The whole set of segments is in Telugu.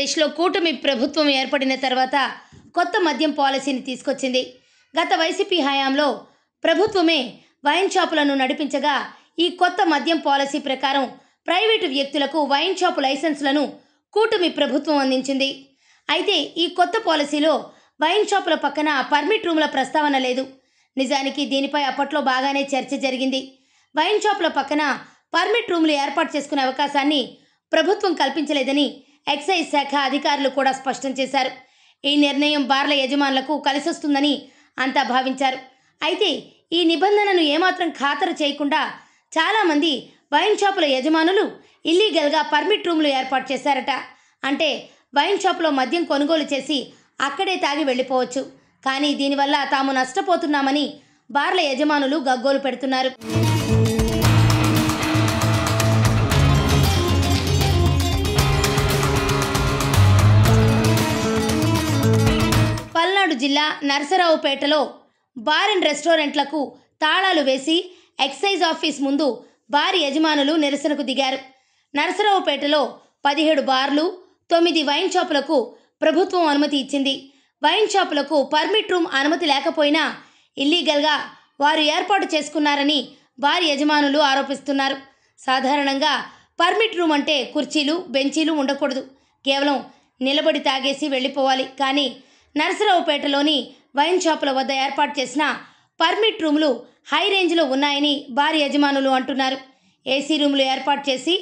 ఆంధ్రప్రదేశ్లో కూటమి ప్రభుత్వం ఏర్పడిన తర్వాత కొత్త మద్యం పాలసీని తీసుకొచ్చింది. గత వైసీపీ హయాంలో ప్రభుత్వమే వైన్ షాపులను నడిపించగా ఈ కొత్త మద్యం పాలసీ ప్రకారం ప్రైవేటు వ్యక్తులకు వైన్ షాపు లైసెన్సులను కూటమి ప్రభుత్వం అందించింది. అయితే ఈ కొత్త పాలసీలో వైన్ షాపుల పక్కన పర్మిట్ రూముల ప్రస్తావన లేదు. నిజానికి దీనిపై అప్పట్లో బాగానే చర్చ జరిగింది. వైన్ షాపుల పక్కన పర్మిట్ రూములు ఏర్పాటు చేసుకునే అవకాశాన్ని ప్రభుత్వం కల్పించలేదని ఎక్సైజ్ శాఖ అధికారులు కూడా స్పష్టం చేశారు. ఈ నిర్ణయం బార్ల యజమానులకు కలిసొస్తుందని అంతా భావించారు. అయితే ఈ నిబంధనను ఏమాత్రం ఖాతరు చేయకుండా చాలామంది వైన్ షాపుల యజమానులు ఇల్లీగల్గా పర్మిట్ రూములు ఏర్పాటు చేశారట. అంటే వైన్ షాపులో మద్యం కొనుగోలు చేసి అక్కడే తాగి వెళ్ళిపోవచ్చు. కానీ దీనివల్ల తాము నష్టపోతున్నామని బార్ల యజమానులు గగ్గోలు పెడుతున్నారు. పల్నాడు జిల్లా నరసరావుపేటలో బార్ అండ్ రెస్టారెంట్లకు తాళాలు వేసి ఎక్సైజ్ ఆఫీస్ ముందు బార్ యజమానులు నిరసనకు దిగారు. నరసరావుపేటలో 17 బార్లు, 9 వైన్ షాపులకు ప్రభుత్వం అనుమతి ఇచ్చింది. వైన్ షాపులకు పర్మిట్ రూమ్ అనుమతి లేకపోయినా ఇల్లీగల్గా వారు ఏర్పాటు చేసుకున్నారని బార్ యజమానులు ఆరోపిస్తున్నారు. సాధారణంగా పర్మిట్ రూమ్ అంటే కుర్చీలు, బెంచీలు ఉండకూడదు. కేవలం నిలబడి తాగేసి వెళ్ళిపోవాలి. కానీ నరసరావుపేటలోని వైన్ షాపుల వద్ద ఏర్పాటు చేసిన పర్మిట్ రూములు హై రేంజ్లో ఉన్నాయని బార్ యజమానులు అంటున్నారు. ఏసీ రూములు ఏర్పాటు చేసి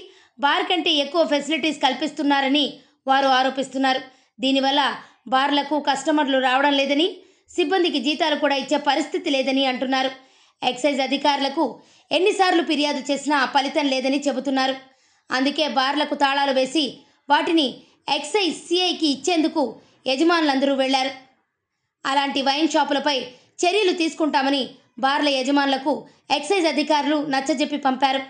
బార్ కంటే ఎక్కువ ఫెసిలిటీస్ కల్పిస్తున్నారని వారు ఆరోపిస్తున్నారు. దీనివల్ల బార్లకు కస్టమర్లు రావడం లేదని, సిబ్బందికి జీతాలు కూడా ఇచ్చే పరిస్థితి లేదని అంటున్నారు. ఎక్సైజ్ అధికారులకు ఎన్నిసార్లు ఫిర్యాదు చేసినా ఫలితం లేదని చెబుతున్నారు. అందుకే బార్లకు తాళాలు వేసి వాటిని ఎక్సైజ్ సిఐకి ఇచ్చేందుకు యజమానులందరూ వెళ్లారు. అలాంటి వైన్ షాపులపై చర్యలు తీసుకుంటామని బార్ల యజమానులకు ఎక్సైజ్ అధికారులు నచ్చజెప్పి పంపారు.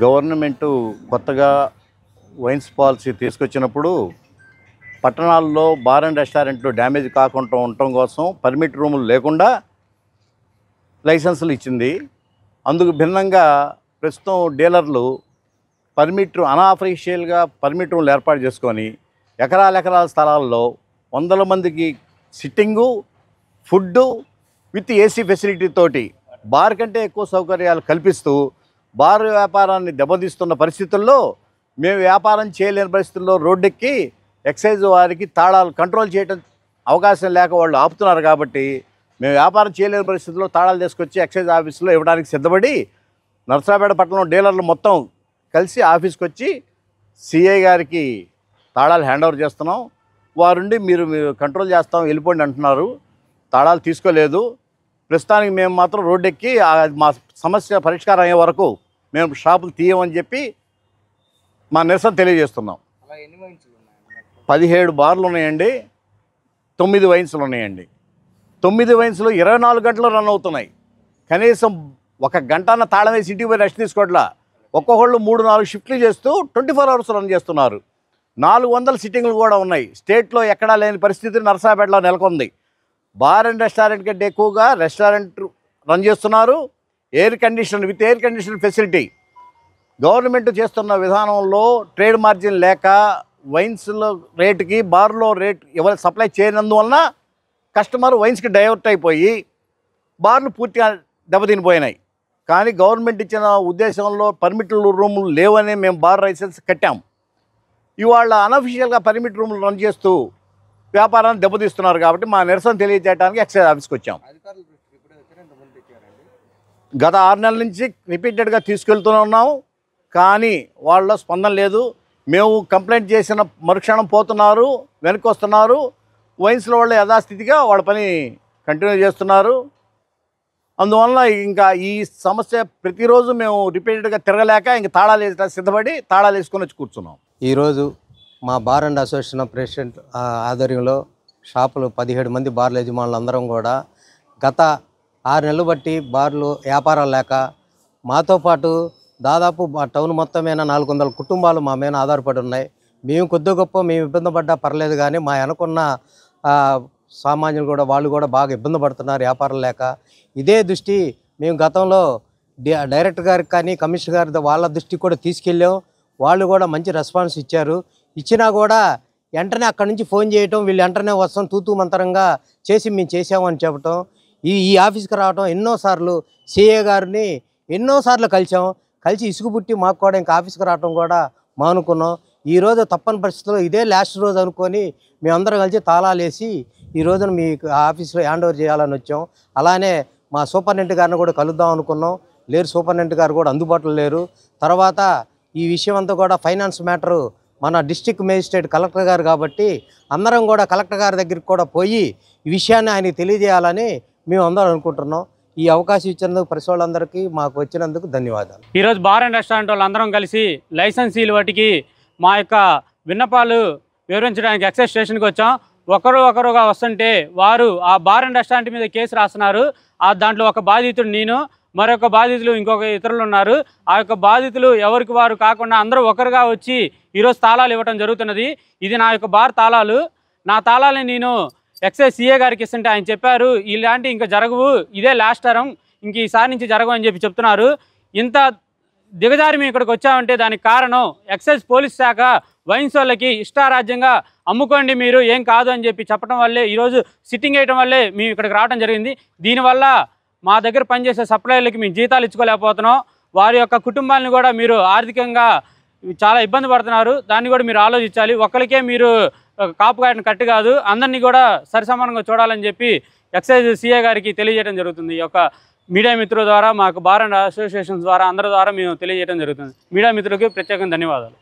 గవర్నమెంట్ కొత్తగా వైన్స్ పాలసీ తీసుకొచ్చినప్పుడు పట్టణాల్లో బార్ అండ్ రెస్టారెంట్లు డ్యామేజ్ కాకుండా ఉండటం కోసం పర్మిట్ రూములు లేకుండా లైసెన్సులు ఇచ్చింది. అందుకు భిన్నంగా ప్రస్తుతం డీలర్లు అన్అఫీషియల్గా పర్మిట్ రూములు ఏర్పాటు చేసుకొని ఎకరాల స్థలాల్లో 100 మందికి sitting, food with AC facility తోటి బార్ కంటే ఎక్కువ సౌకర్యాలు కల్పిస్తూ బార్ వ్యాపారాన్ని దెబ్బతీస్తున్న పరిస్థితుల్లో మేము వ్యాపారం చేయలేని పరిస్థితుల్లో రోడ్డెక్కి ఎక్సైజ్ వారికి తాళాలు కంట్రోల్ చేయడం అవకాశం లేక వాళ్ళు ఆపుతున్నారు. కాబట్టి మేము వ్యాపారం చేయలేని పరిస్థితుల్లో తాళాలు తీసుకొచ్చి ఎక్సైజ్ ఆఫీసులో ఇవ్వడానికి సిద్ధపడి నరసరావుపేట పట్టణంలో డీలర్లు మొత్తం కలిసి ఆఫీస్కి వచ్చి సిఐ గారికి తాళాలు హ్యాండ్ ఓవర్ చేస్తున్నాం. వారుండి మీరు కంట్రోల్ చేస్తాం వెళ్ళిపోండి అంటున్నారు. తాళాలు తీసుకోలేదు. ప్రస్తుతానికి మేము మాత్రం రోడ్డెక్కి మా సమస్య పరిష్కారం అయ్యే వరకు మేము షాపులు తీయమని చెప్పి మా నిరసన తెలియజేస్తున్నాం. 17 బార్లు ఉన్నాయండి, 9 వైన్స్లు ఉన్నాయండి. 9 వైన్స్లు 24 గంటలు రన్ అవుతున్నాయి. కనీసం 1 గంటన్న తాళం వేసి ఇంటికి పోయి రెస్ట్ తీసుకోవట్లా. ఒక్కొక్కళ్ళు 3-4 షిఫ్ట్లు చేస్తూ 24 అవర్స్ రన్ చేస్తున్నారు. 400 సిట్టింగ్లు కూడా ఉన్నాయి. స్టేట్లో ఎక్కడా లేని పరిస్థితి నరసరావుపేటలో నెలకొంది. బార్ అండ్ రెస్టారెంట్ కంటే ఎక్కువగా రెస్టారెంట్ రన్ చేస్తున్నారు. With air condition facility. Government చేస్తున్న విధానంలో ట్రేడ్ మార్జిన్ లేక వైన్స్లో రేటుకి బార్లో రేట్ ఎవరు సప్లై చేయనందువలన కస్టమర్ వైన్స్కి డైవర్ట్ అయిపోయి బార్లు పూర్తిగా దెబ్బతినిపోయినాయి. కానీ గవర్నమెంట్ ఇచ్చిన ఉద్దేశంలో పర్మిట్ రూములు లేవని మేము బార్ లైసెన్స్ కట్టాం. ఇవాళ అన్అఫీషియల్గా పర్మిట్ రూములు రన్ చేస్తూ వ్యాపారాన్ని దెబ్బతీస్తున్నారు. కాబట్టి మా నిరసన తెలియజేయడానికి ఎక్సైజ్ ఆఫీస్కి వచ్చాం. గత 6 నెలల నుంచి రిపీటెడ్గా తీసుకెళ్తూనే ఉన్నాం. కానీ వాళ్ళ స్పందన లేదు. మేము కంప్లైంట్ చేసిన మరుక్షణం పోతున్నారు, వెనక్కి వస్తున్నారు. వైన్స్లో వాళ్ళు యథాస్థితిగా వాళ్ళ పని కంటిన్యూ చేస్తున్నారు. అందువల్ల ఇంకా ఈ సమస్య ప్రతిరోజు మేము రిపీటెడ్గా తిరగలేక ఇంక తాళాలు వేసి సిద్ధపడి తాళాలు వేసుకొని వచ్చి కూర్చున్నాం. ఈరోజు మా బార్ అండ్ అసోసియేషన్ ప్రెసిడెంట్ ఆధ్వర్యంలో షాపులు 17 మంది బార్ల యజమానులు అందరం కూడా గత 6 నెలలు బట్టి బార్లు వ్యాపారాలు లేక మాతో పాటు దాదాపు టౌన్ మొత్తం మీద 400 కుటుంబాలు మా మీద ఆధారపడి ఉన్నాయి. మేము కొద్ది గొప్ప మేము ఇబ్బంది పడ్డా పర్లేదు, కానీ మా వెనకున్న సామాన్యులు కూడా వాళ్ళు కూడా బాగా ఇబ్బంది పడుతున్నారు వ్యాపారం లేక. ఇదే దృష్టి మేము గతంలో డైరెక్టర్ గారికి కానీ కమిషనర్ గారి వాళ్ళ దృష్టికి కూడా తీసుకెళ్ళాం. వాళ్ళు కూడా మంచి రెస్పాన్స్ ఇచ్చారు. ఇచ్చినా కూడా వెంటనే అక్కడి నుంచి ఫోన్ చేయటం, వీళ్ళు వెంటనే వస్తాం తూతూ మంతరంగా చేసి మేము చేసామని చెప్పటం, ఈ ఆఫీస్కి రావటం, ఎన్నోసార్లు సిఏ గారిని ఎన్నోసార్లు కలిసి ఇసుగు పుట్టి మాకు కూడా ఇంకా ఆఫీస్కి రావటం కూడా మానుకున్నాం. ఈరోజు తప్పని పరిస్థితుల్లో ఇదే లాస్ట్ రోజు అనుకొని మేమందరం కలిసి తాళాలు వేసి ఈ రోజున మీకు ఆఫీస్లో హ్యాండ్ ఓవర్ చేయాలని వచ్చాం. అలానే మా సూపరింటెండెంట్ గారిని కూడా కలుద్దాం అనుకున్నాం, లేరు, సూపరింటెండెంట్ గారు కూడా అందుబాటులో లేరు. తర్వాత ఈ విషయం అంతా కూడా ఫైనాన్స్ మ్యాటరు మన డిస్ట్రిక్ట్ మేజిస్ట్రేట్ కలెక్టర్ గారు కాబట్టి అందరం కూడా కలెక్టర్ గారి దగ్గరికి కూడా పోయి ఈ విషయాన్ని ఆయనకి తెలియజేయాలని మేము అందరం అనుకుంటున్నాం. ఈ అవకాశం ఇచ్చినందుకు ప్రెస్ వాళ్ళందరికీ మాకు వచ్చినందుకు ధన్యవాదాలు. ఈరోజు బార్ అండ్ రెస్టారెంట్ వాళ్ళందరం కలిసి లైసెన్సీలు వాటికి మా యొక్క విన్నపాలు వివరించడానికి ఎక్సైజ్ స్టేషన్కి వచ్చాం. ఒకరుగా వస్తుంటే వారు ఆ బార్ అండ్ రెస్టారెంట్ మీద కేసు రాస్తున్నారు. దాంట్లో ఒక బాధితుడు నేను, మరొక బాధితులు ఇంకొక ఇతరులు ఉన్నారు. ఆ యొక్క బాధితులు ఎవరికి వారు కాకుండా అందరూ ఒకరుగా వచ్చి ఈరోజు తాళాలు ఇవ్వడం జరుగుతున్నది. ఇది నా యొక్క బార్ తాళాలు. నా తాళాలని నేను ఎక్సైజ్ సిఏ గారికి ఇస్తుంటే ఆయన చెప్పారు, ఇలాంటి ఇంకా జరగవు, ఇదే లాస్ట్ టర్మ్, ఇంక ఈసారి నుంచి జరగవు అని చెప్తున్నారు. ఇంత దిగజారి మేము ఇక్కడికి వచ్చామంటే దానికి కారణం ఎక్సైజ్ పోలీస్ శాఖ వైన్స్ వాళ్ళకి ఇష్టారాజ్యంగా అమ్ముకోండి మీరు, ఏం కాదు అని చెప్పడం వల్లే ఈరోజు సిట్టింగ్ వేయడం వల్లే మేము ఇక్కడికి రావడం జరిగింది. దీనివల్ల మా దగ్గర పనిచేసే సప్లయర్లకి మేము జీతాలు ఇచ్చుకోలేకపోతున్నాం. వారి యొక్క కుటుంబాలను కూడా మీరు ఆర్థికంగా చాలా ఇబ్బంది పడుతున్నారు. దాన్ని కూడా మీరు ఆలోచించాలి. ఒక్కరికే మీరు కాపు కాయడం కట్టు కాదు, అందరినీ కూడా సరిసమానంగా చూడాలని చెప్పి ఎక్సైజ్ సిఏ గారికి తెలియజేయడం జరుగుతుంది. ఈ యొక్క మీడియా మిత్రుల ద్వారా, మాకు బార్ అండ్ అసోసియేషన్స్ ద్వారా, అందరి ద్వారా మేము తెలియజేయడం జరుగుతుంది. మీడియా మిత్రులకి ప్రత్యేకంగా ధన్యవాదాలు.